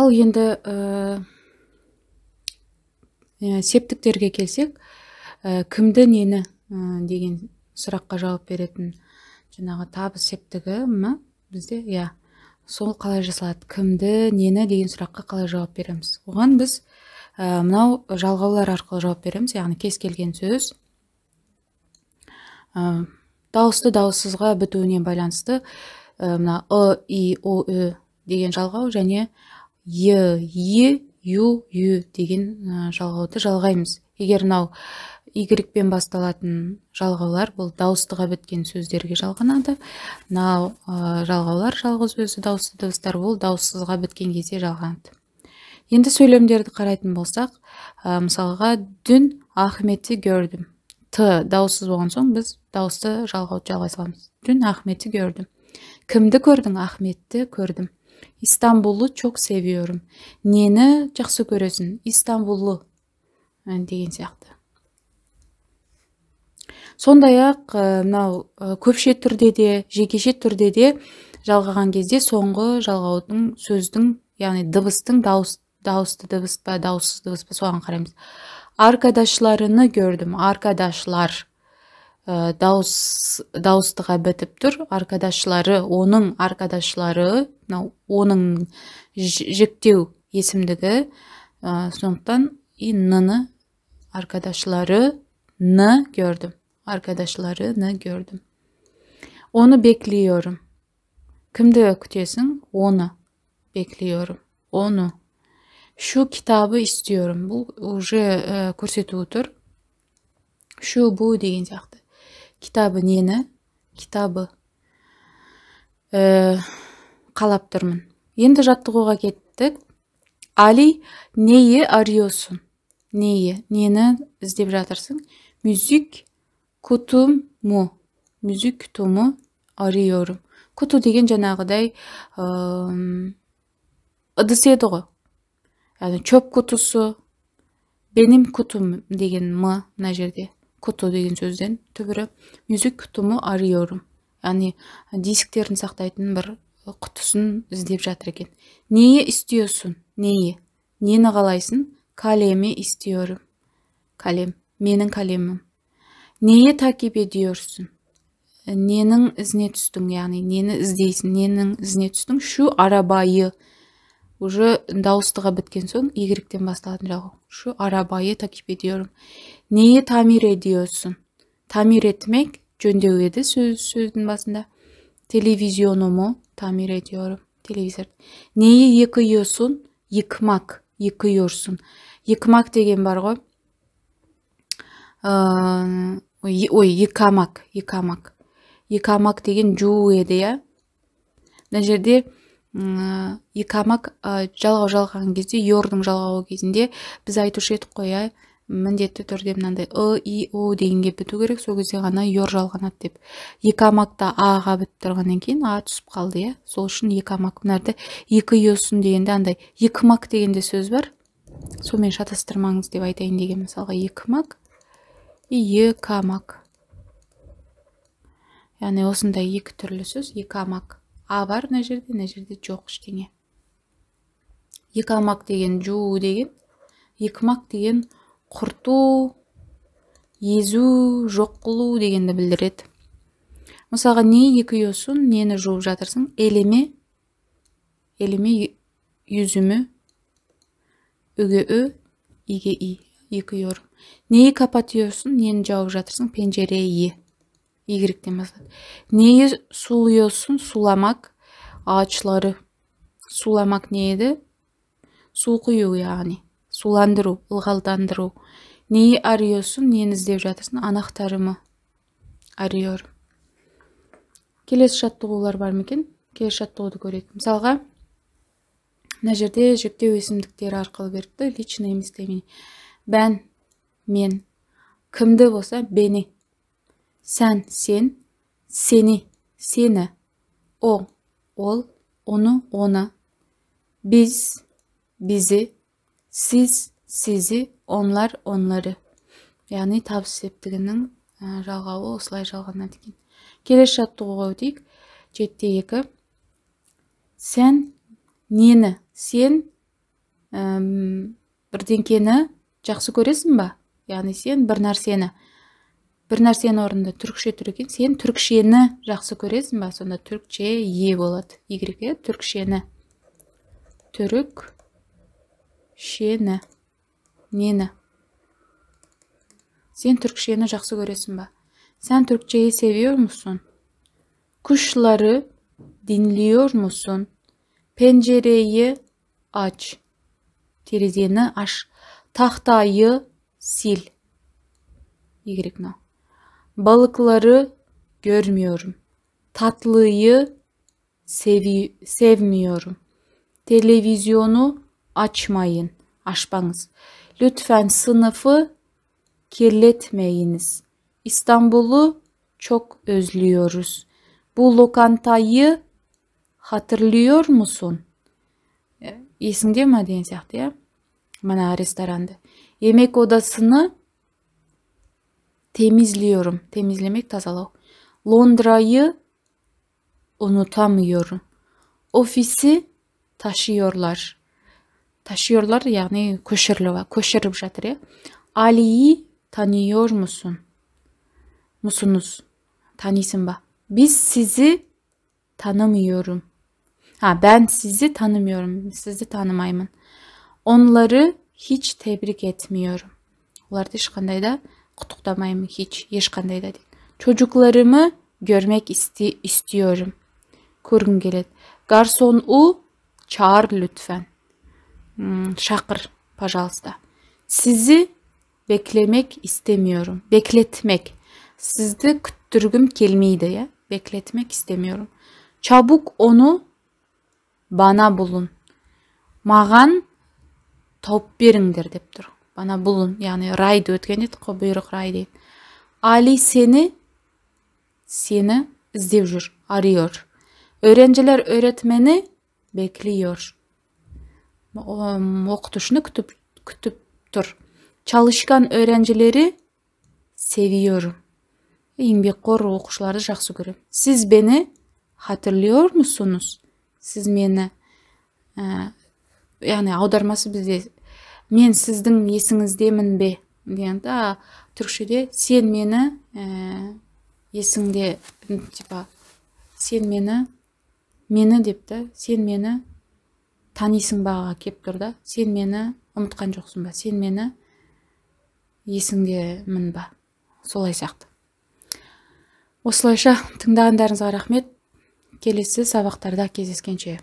Ал енді септіктерге келсек, кімді нені деген сұраққа жауап беретін жаңағы табыс септігі бізде, сол қалай жасалады? Кімді, нені деген сұраққа қалай жауап береміз? Оған біз мынау жалғаулар арқылы жауап береміз. Яғни кез келген сөз дауысты дауыссызға бітуіне байланысты мына и, о, ү деген жалғау және ю, ю деген жалғауды жалғаймыз. Егер мынау Y-пен басталатын жалғаулар бұл дауыстыға біткен сөздерге жалғанады. Мынау жалғаулар, жалғыз өзі дауысты дыбыстар бұл дауыссызға біткен кезде жалғанады. Енді сөйлемдерді қарайтын болсақ, мысалға дүн Ахметті көрдім. Т дауыссыз болған соң біз дауысты жалғауды жалғай саламыз. Дүн Ахметті көрдім. Кімді көрдің? Ахметті көрдім. İstanbul'u çok seviyorum. Нені жақсы көресің? İstanbul'u деген сияқты. Сондай-ақ мынау көпше түрде де, жекеше түрде де жалғаған кезде соңғы жалғаудың сөздің, яғни дыбыстың дауысты дыбыс па, дауыссыз дыбыс па соған қараймыз. Arkadaşlarını gördüm. Arkadaşlar дауыстыға бітіп тұр. Arkadaşları, оның arkadaşları, оның жіктеу есімдігі. Сондықтан ны arkadaşlarını gördüm. Arkadaşlarını gördüm. Onu bekliyorum. Кімді күтесің? Оны bekliyorum. Onu. Şu kitabı istiyorum. Бұл уже көрсетіп тұр. Şu, bu деген сияқты. Kitabı нені? Kitabı қалап тұрмын. Енді жаттығуға кеттік. Ali, neyi arıyorsun? Neyi? Nені іздеп жатырсың? Müzik kutumu. Müzik kutumu arıyorum. Kutu деген жаңағыдай ыдыс еді ғой. Яғни чөп кутусы, benim kutum деген мына жерде. Kutu деген сөзден түбірі. Müzik kutumu arıyorum. Яғни дисктерін сақтайтын бір құтысын іздеп жатыр екен. Neyi istiyorsun? Neyi? Нені қалайсың? Kalemi istiyorum. Kalem. Менің kalемім. Neyi takip ediyorsun? Ненің ізіне түстің? Яғни нені іздейсің? Ненің ізіне түстің? Şu arabayı. Уже дауыстыға біткен соң Y-тен басталатын жалғау. Şu arabayı takip ediyorum. Neyi tamir ediyorsun? Tamir etmek жөндеу еді сөздің басында. Televizyonumu tamir ediyorum. Televizor. Neyi yıkıyorsun? Yıkmak. Yıkıyorsun. Yıkmak деген бар ғой. Yıkamak. Yıkamak. Yıkamak деген жуу еді, я. Мына жерде yıkamak жалғау жалған кезде, йордың жалғауы кезінде біз айтушы едік қой, міндетті түрде мынандай и, о дегенге біту керек, сол кезде ғана йор жалғанады деп. Yıkamakта аға бітіп тұрғаннан кейін а түсіп қалды, сол үшін yıkamak. Мынарда yıkıyorsun дегенде андай yıkmak дегенде сөз бар. Сонымен шатастырмаңыз деп айтайын деген, мысалға yıkmak и yıkamak. Яғни осындай екі түрлі сөз. Yıkamak. А бар мына жерде жоқ ештеңе. Yıkamak деген жуу деген, yıkmak деген құрту, езу, жоқ қылу дегенді білдіреді. Мысалға не yıkıyorsun? Нені жуып жатырсың? Elimi yüzümü, üge ü, ige i, yıkıyorum. Neyi kapatıyorsun? Нені жауып жатырсың? Pencereyi. Y-тен басталады. Neyi suluyorsun? Sulamak. Ağaçları. Sulamak ne еді? Su құю, яғни. Sulandыру, ылғалдандыру. Neyi arıyorsun? Нені іздеп жатырсың? Anahtarımı arıyorum. Келесі жаттығулар бар ма екен? Келесі жаттығуды көрейік. Мысалға, мына жерде жіктеу есімдіктері арқылы беріпті. Личное местоимение. Бән, мен. Кімді болса, бені. Сән, сен. Сені, сені. О, ол. Onu, ona. Biz, bizi. Siz, sizi. Onlar, onları. Яғни табыс септігінің жалғауы осылай жалғанады екен. Келесі жаттығуға өтейік. 7-2. Sen neni? Sen бірдеңкені жақсы көресің ба? Яғни сен бір нәрсені орнында түркше тұр екен, сен түркшені жақсы көресің ба? Сонда түркше е болады. Y, түркшені. Түркшені. Нені? Sen Türkçeni жақсы көресің ба? Sen Türkçeyi seviyor musun? Kuşları dinliyor musun? Pencereyi aç. Terezeni aç. Tahtayı sil. Y. Balıkları görmüyorum. Tatlıyı sevmiyorum. Televizyonu açmayın. Açmanız. Lütfen sınıfı kirletmeyiniz. İstanbul'u çok özlüyoruz. Bu lokantayı hatırlıyor musun? Есіңде ме деген сияқты, ya? Mana restoranды. Yemek odasını temizliyorum. Temizlemek, tazalau. Londra'yı unutamıyorum. Ofisi taşıyorlar. Taşıyorlar yani koşarıp жатыр, ya. Ali'yi tanıyor musun? Musunuz? Tanıysın ba? Biz sizi tanımıyorum. Ben sizi tanımıyorum. Sizi tanımayman. Onları hiç tebrik etmiyorum. Оларды ешқандай да құттықтамаймын, hiç, ешқандай да. Çocuklarımı görmek istiyorum. Көргім келеді. Гарсону çağır lütfen. Шақыр, пожалуйста. Sizi beklemek istemiyorum. Bekletmek. Sizді күттіргім келмейді, ya. Bekletmek istemiyorum. Çabuk onu bana bulun. Mаған tauып беріңдер деп тұр. Bana bulun. Yani rайды өткен еді, бұйрық рай дейді. Ali seni іздеп жүр. Arıyor. Öğrenciler öğretmeni bekliyor. Оқытушыны күтіп тұр. Çalışkan öğrencileri seviyorum. Еңбекқор оқушыларды жақсы көремін. Siz beni hatırlıyor musunuz? Siz meni, яғни аудармасы бізде мен сіздің есіңіздемін бе дегенде, түркшеде сен мені есіңде, типа сен мені депті, сен мені танисың баға кеп тұр да, сен мені ұмытқан жоқсың ба, сен мені есіңдемін ба, солай сияқты. Осылайша тыңдағандарыңызға рахмет. Келесі сабақтарда кездескенше.